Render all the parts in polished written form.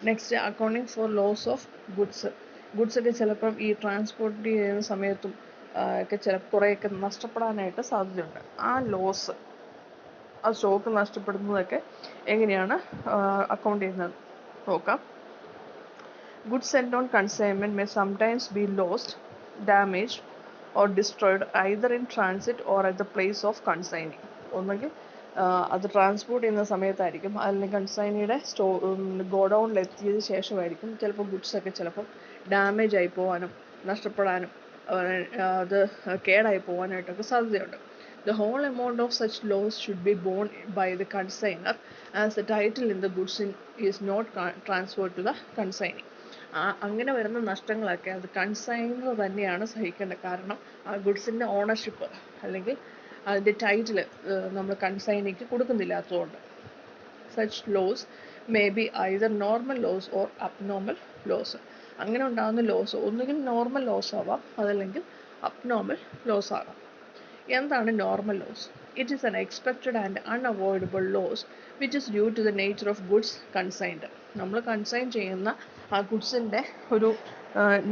Next accounting for loss of goods. Goods ഒക്കെ ചിലപ്പം ഈ ട്രാൻസ്പോർട്ട് ചെയ്യുന്ന സമയത്തും ഒക്കെ കുറേയൊക്കെ നഷ്ടപ്പെടാനായിട്ട് സാധ്യതയുണ്ട്. ആ ലോസ്, ആ സ്റ്റോക്ക് നഷ്ടപ്പെടുന്നതൊക്കെ എങ്ങനെയാണ് അക്കൗണ്ട് ചെയ്യുന്നത് നോക്കാം. Goods sent on consignment may sometimes be lost, damaged or destroyed either in transit or at the place of consigning. ഒന്നെങ്കിൽ അത് ട്രാൻസ്പോർട്ട് ചെയ്യുന്ന സമയത്തായിരിക്കും, അല്ലെങ്കിൽ കൺസൈനിയുടെ ഗോഡൗണിൽ എത്തിയതിന് ശേഷമായിരിക്കും. ചിലപ്പോൾ ഗുഡ്സൊക്കെ ചിലപ്പം ഡാമേജ് ആയി പോകാനും നഷ്ടപ്പെടാനും അത് കേടായി പോകാനായിട്ടൊക്കെ സാധ്യതയുണ്ട്. The whole amount of such loss should be borne by the consignor as the title in the goods is not transferred to the consignee. അങ്ങനെ വരുന്ന നഷ്ടങ്ങളൊക്കെ അത് കൺസൈനർ തന്നെയാണ് സഹിക്കേണ്ടത്. കാരണം ആ ഗുഡ്സിൻ്റെ ഓണർഷിപ്പ് അല്ലെങ്കിൽ അതിൻ്റെ ടൈറ്റിൽ നമ്മൾ കൺസൈനിക്ക് കൊടുക്കുന്നില്ലാത്തതുകൊണ്ട്. Such loss may be either normal loss or abnormal loss. അങ്ങനെ ഉണ്ടാകുന്ന ലോസ് ഒന്നുകിൽ നോർമൽ ലോസ് ആവാം, അതല്ലെങ്കിൽ അബ്നോർമൽ ലോസ് ആകാം. എന്താണ് normal loss? It is an expected and unavoidable loss which is due to the nature of goods consigned. നമ്മൾ consign ചെയ്യുന്ന ആ ഗുഡ്സിൻ്റെ ഒരു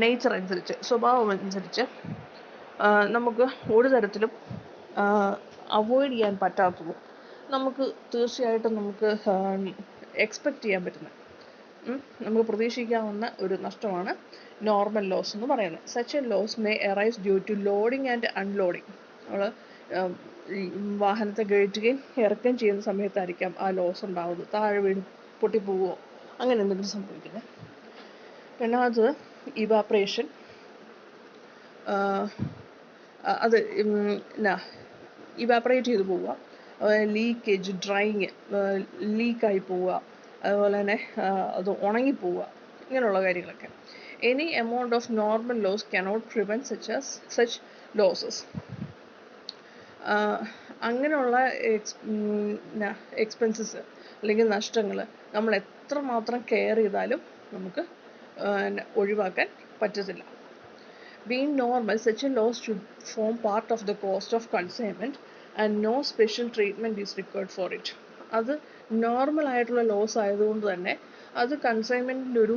നേച്ചർ അനുസരിച്ച്, സ്വഭാവം അനുസരിച്ച് നമുക്ക് ഒരു തരത്തിലും അവോയ്ഡ് ചെയ്യാൻ പറ്റാത്തതും നമുക്ക് തീർച്ചയായിട്ടും നമുക്ക് എക്സ്പെക്റ്റ് ചെയ്യാൻ പറ്റുന്നത്, നമുക്ക് പ്രതീക്ഷിക്കാവുന്ന ഒരു നഷ്ടമാണ് നോർമൽ ലോസ് എന്ന് പറയുന്നത്. Such a loss may arise due to loading and unloading. നമ്മൾ വാഹനത്തെ കയറ്റുകയും ഇറക്കുകയും ചെയ്യുന്ന സമയത്തായിരിക്കാം ആ ലോസ് ഉണ്ടാകുന്നത്. താഴെ വീണ് പൊട്ടിപ്പോവുകയോ അങ്ങനെ എന്തെങ്കിലും സംഭവിക്കുന്നത്. രണ്ടാമത് ഇവാപ്രേഷൻ. അത് ഇവാപ്രേറ്റ് ചെയ്ത് പോവുക, ലീക്കേജ്, ഡ്രൈയിങ്, ലീക്കായി പോവുക, അതുപോലെ തന്നെ അത് ഉണങ്ങിപ്പോവുക, ഇങ്ങനെയുള്ള കാര്യങ്ങളൊക്കെ. Any amount of normal loss cannot prevent such losses. അങ്ങനെയുള്ള എക്സ്പെൻസസ് അല്ലെങ്കിൽ നഷ്ടങ്ങൾ നമ്മൾ എത്രമാത്രം കെയർ ചെയ്താലും നമുക്ക് ഒഴിവാക്കാൻ പറ്റത്തില്ല. Being normal, such a loss should form part of the cost of consignment and no special treatment is required for it. അത് നോർമൽ ആയിട്ടുള്ള ലോസ് ആയതുകൊണ്ട് തന്നെ അത് കൺസൈൻമെൻറ്റിൻ്റെ ഒരു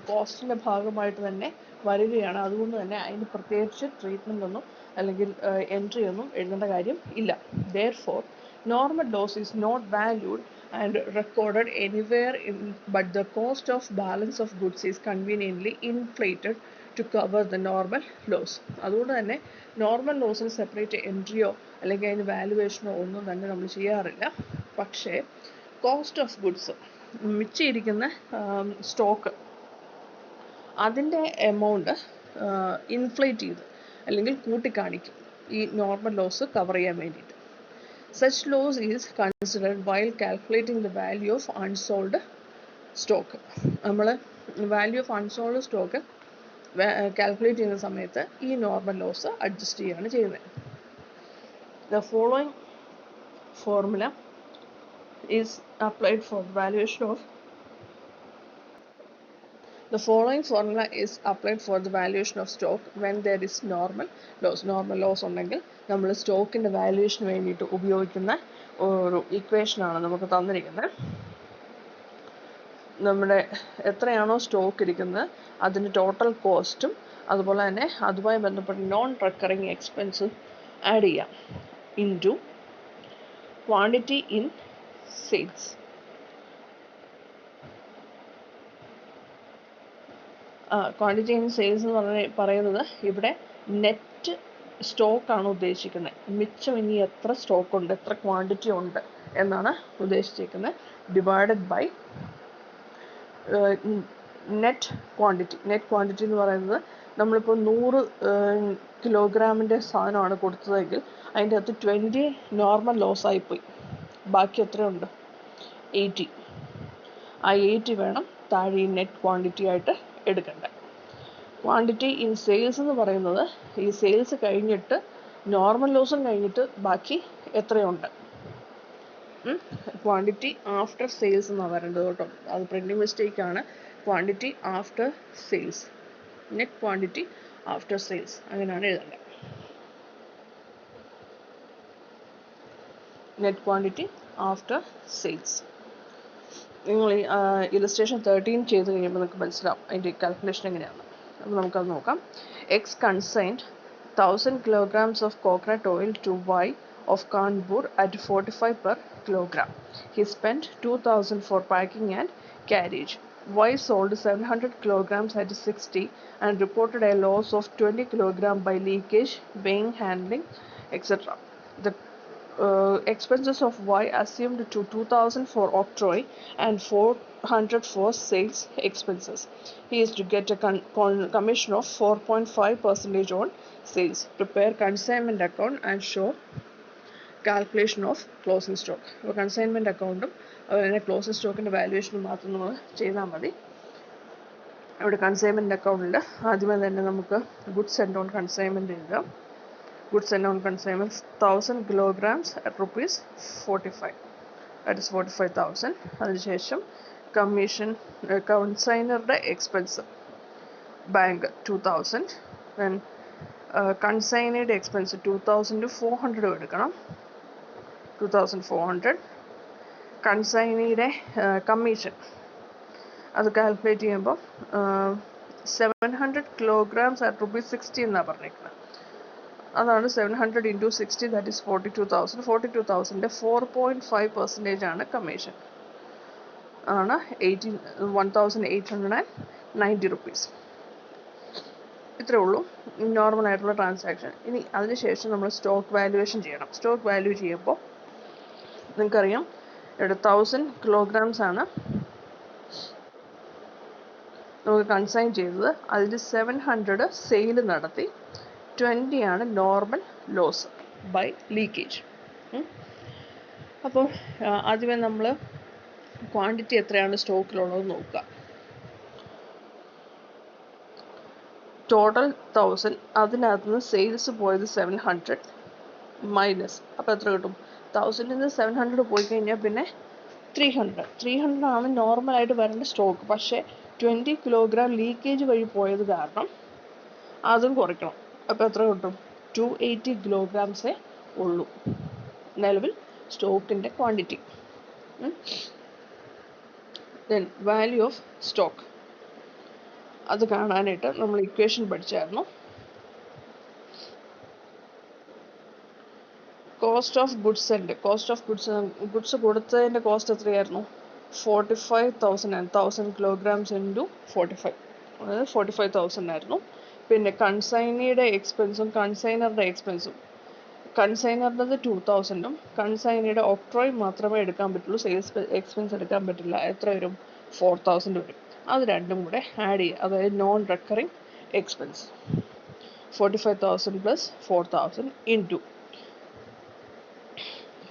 കോസ്റ്റിൻ്റെ ഭാഗമായിട്ട് തന്നെ വരികയാണ്. അതുകൊണ്ട് തന്നെ അതിന് പ്രത്യേകിച്ച് ട്രീറ്റ്മെൻ്റ് ഒന്നും അല്ലെങ്കിൽ എൻട്രി ഒന്നും എഴുതേണ്ട കാര്യം ഇല്ല. Therefore, normal loss is not valued and recorded anywhere but the cost of balance of goods is conveniently inflated to cover the normal loss. അതുകൊണ്ട് തന്നെ നോർമൽ ലോസിന് സെപ്പറേറ്റ് എൻട്രിയോ അല്ലെങ്കിൽ അതിന് വാലുവേഷനോ ഒന്നും തന്നെ നമ്മൾ ചെയ്യാറില്ല. പക്ഷേ കോസ്റ്റ് ഓഫ് ഗുഡ്സ്, മിച്ചയിരിക്കുന്ന സ്റ്റോക്ക്, അതിൻ്റെ എമൗണ്ട് ഇൻഫ്ലേറ്റ് ചെയ്ത് അല്ലെങ്കിൽ കൂട്ടിക്കാണിക്കും ഈ നോർമൽ ലോസ് കവർ ചെയ്യാൻ വേണ്ടിയിട്ട്. Such loss is considered while calculating the value of unsold stock. നമ്മൾ value of unsold stock calculate ചെയ്യുന്ന സമയത്ത് ഈ നോർമൽ ലോസ് അഡ്ജസ്റ്റ് ചെയ്യുകയാണ് ചെയ്യുന്നത്. The following formula is applied for the valuation of stock when there is normal loss. Normal loss ഉണ്ടെങ്കിൽ നമ്മൾ സ്റ്റോക്കിൻ്റെ വാല്യുവേഷന് വേണ്ടിയിട്ട് ഉപയോഗിക്കുന്ന ഒരു ഇക്വേഷനാണ് നമുക്ക് തന്നിരിക്കുന്നത്. നമ്മുടെ എത്രയാണോ സ്റ്റോക്ക് ഇരിക്കുന്നത് അതിൻ്റെ ടോട്ടൽ കോസ്റ്റും അതുപോലെ തന്നെ അതുമായി ബന്ധപ്പെട്ട നോൺ റെക്കറിങ് എക്സ്പെൻസും ആഡ് ചെയ്യാം into quantity in sales. Quantity in sales എന്ന് പറയുന്നത് ഇവിടെ നെറ്റ് സ്റ്റോക്കാണ് ഉദ്ദേശിക്കുന്നത്. മിച്ചം ഇനി എത്ര സ്റ്റോക്ക് ഉണ്ട്, എത്ര ക്വാണ്ടിറ്റി ഉണ്ട് എന്നാണ് ഉദ്ദേശിച്ചിരിക്കുന്നത്. ഡിവൈഡഡ് ബൈ നെറ്റ് ക്വാണ്ടിറ്റി എന്ന് പറയുന്നത് നമ്മളിപ്പോൾ 100 കിലോഗ്രാമിൻ്റെ സാധനമാണ് കൊടുത്തതെങ്കിൽ അതിൻ്റെ അകത്ത് 20 നോർമൽ ലോസ് ആയിപ്പോയി, ബാക്കി എത്രയുണ്ട്? 80. ആ 80 വേണം താഴെ ഈ നെറ്റ് ക്വാണ്ടിറ്റി ആയിട്ട് എടുക്കേണ്ടത്. ക്വാണ്ടിറ്റി ഇൻ സെയിൽസ് എന്ന് പറയുന്നത് ഈ സെയിൽസ് കഴിഞ്ഞിട്ട് നോർമൽ ലോസും കഴിഞ്ഞിട്ട് ബാക്കി എത്രയുണ്ട്. ക്വാണ്ടിറ്റി ആഫ്റ്റർ സെയിൽസ് എന്നാണ് വരേണ്ടത് കേട്ടോ, അത് പ്രിൻറ്റിംഗ് മിസ്റ്റേക്കാണ്. Quantity after sales, net quantity after sales, അങ്ങനെയാണ് എഴുതേണ്ടത്. Net quantity after sales. നിങ്ങൾ ഇലസ്ട്രേഷൻ 13 ചെയ്ത് കഴിയുമ്പോൾ നിങ്ങൾക്ക് മനസ്സിലാവും അതിൻ്റെ കാൽക്കുലേഷൻ എങ്ങനെയാണ്. അപ്പോൾ നമുക്കത് നോക്കാം. X consigned 1000 kilograms of coconut oil to Y of Kanpur at 45 per kilogram. He spent 2000 for packing and carriage. Y sold 700 kilograms at 60 and reported a loss of 20 kilograms by leakage, weighing, handling, etc. The expenses of Y assumed to 2000 for octroi and 400 for sales expenses. He is to get a commission of 4.5% on sales. Prepare consignment account and show calculation of closing stock. അപ്പോൾ consignment അക്കൗണ്ടും അതുപോലെ closing സ്റ്റോക്കിൻ്റെ വാല്യുവേഷനും മാത്രം നമ്മൾ ചെയ്താൽ മതി. ഇവിടെ consignment അക്കൗണ്ടിൽ ആദ്യമേ തന്നെ നമുക്ക് ഗുഡ്സ് ആൻഡ് ഓൺ കൺസൈൻമെൻറ്റ് എഴുതാം. Goods and on consignment 1000 kilograms at rupees 45, that is 45,000. അതിനുശേഷം കമ്മീഷൻ കൺസൈനറുടെ എക്സ്പെൻസ് ബാങ്ക് 2000, then കൺസൈനയുടെ എക്സ്പെൻസ് 2400 എടുക്കണം, 2400. കൺസൈനയുടെ കമ്മീഷൻ അത് കാൽക്കുലേറ്റ് ചെയ്യുമ്പോൾ 700 kilograms at rupees 60 എന്നാണ് പറഞ്ഞേക്കുന്നത്. അതാണ് 700 into 60, that is 42,000. 42,000 4.5% ആണ് കമ്മീഷൻ, ആണ് 1890 rupees. ഇത്രേ ഉള്ളൂ നോർമൽ ആയിട്ടുള്ള ട്രാൻസാക്ഷൻ. ഇനി അതിനുശേഷം നമ്മൾ സ്റ്റോക്ക് വാല്യുവേഷൻ ചെയ്യണം. സ്റ്റോക്ക് വാല്യൂ ചെയ്യുമ്പോൾ നിങ്ങൾക്കറിയാം ഇവിടെ 1000 kilograms ആണ് നമുക്ക് കൺസൈൻ ചെയ്തത്. അതിൽ 700 സെയിൽ നടത്തി, 20 ആണ് നോർമൽ ലോസ് ബൈ ലീക്കേജ്. അപ്പോൾ ആദ്യമേ നമ്മൾ ക്വാണ്ടിറ്റി എത്രയാണ് സ്റ്റോക്കിലുള്ളത് നോക്കുക. ടോട്ടൽ 1000, അതിനകത്ത് നിന്ന് സെയിൽസ് പോയത് 700 മൈനസ്, അപ്പോൾ എത്ര കിട്ടും? 1000 നിന്ന് 700 പോയി കഴിഞ്ഞാൽ പിന്നെ 300 ആണ് നോർമലായിട്ട് വരേണ്ട സ്റ്റോക്ക്. പക്ഷേ 20 kilogram ലീക്കേജ് വഴി പോയത് കാരണം അതും കുറയ്ക്കണം. അപ്പോൾ എത്ര കിട്ടും? 280 kilograms ഉള്ളൂ നിലവിൽ സ്റ്റോക്കിൻ്റെ ക്വാണ്ടിറ്റി. ദെൻ വാല്യൂ ഓഫ് സ്റ്റോക്ക് അത് കാണാനായിട്ട് നമ്മൾ ഇക്വേഷൻ പഠിച്ചായിരുന്നു. Cost of goods and goods കൊടുത്തതിൻ്റെ കോസ്റ്റ് എത്രയായിരുന്നു? 45,000 ആണ്. 1000 kilograms into 45, അതായത് 45,000 ആയിരുന്നു. പിന്നെ കൺസൈനയുടെ എക്സ്പെൻസും കൺസൈനറുടെ എക്സ്പെൻസും, കൺസൈനറിൻ്റെ 2000ഉം കൺസൈനയുടെ ഒക്ട്രോയ് മാത്രമേ എടുക്കാൻ പറ്റുള്ളൂ, സെയിൽസ് എക്സ്പെൻസ് എടുക്കാൻ പറ്റില്ല. എത്ര വരും? 4000 വരും. അത് രണ്ടും കൂടെ ആഡ് ചെയ്യുക, അതായത് non recurring expense 45,000 + 4000 into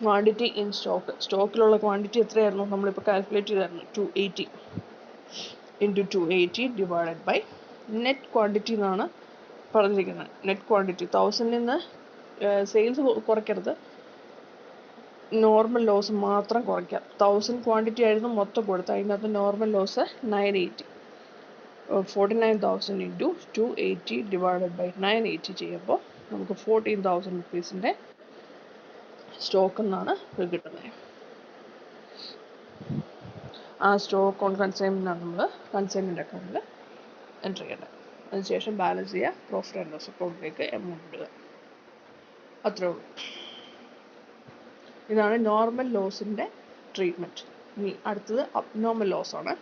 quantity in stock. സ്റ്റോക്കിലുള്ള ക്വാണ്ടിറ്റി എത്രയായിരുന്നു? നമ്മളിപ്പോൾ കാൽക്കുലേറ്റ് ചെയ്തായിരുന്നു 280 into 280 divided by net quantity എന്നാണ് പറഞ്ഞിരിക്കുന്നത്. നെറ്റ് ക്വാണ്ടിറ്റി 1000 നിന്ന് സെയിൽസ് കുറയ്ക്കരുത്, നോർമൽ ലോസ് മാത്രം കുറയ്ക്കാം. 1000 ക്വാണ്ടിറ്റി ആയിരുന്നു മൊത്തം കൊടുത്തത്, അതിനകത്ത് normal loss 980. 49,000 into 280 divided by 980 ചെയ്യുമ്പോൾ നമുക്ക് 14,000 rupees സ്റ്റോക്ക് എന്നാണ് കിട്ടുന്നത്. ആ സ്റ്റോക്ക് ഓൺ കൺസൈൻമെൻ്റാണ് നമ്മൾ കൺസൈൻമെൻ്റ് അക്കൗണ്ടിൽ എൻ്റർ ചെയ്യേണ്ടത്. അതിനുശേഷം ബാലൻസ് ചെയ്യുക, പ്രോഫിറ്റ് ആൻഡ് ലോസ് അക്കൗണ്ടിലേക്ക് എമൗണ്ട് ഇടുക. അത്രേ ഉള്ളൂ. ഇതാണ് നോർമൽ ലോസിൻ്റെ ട്രീറ്റ്മെൻറ്റ്. ഇനി അടുത്തത് അബ്നോർമൽ ലോസ് ആണ്.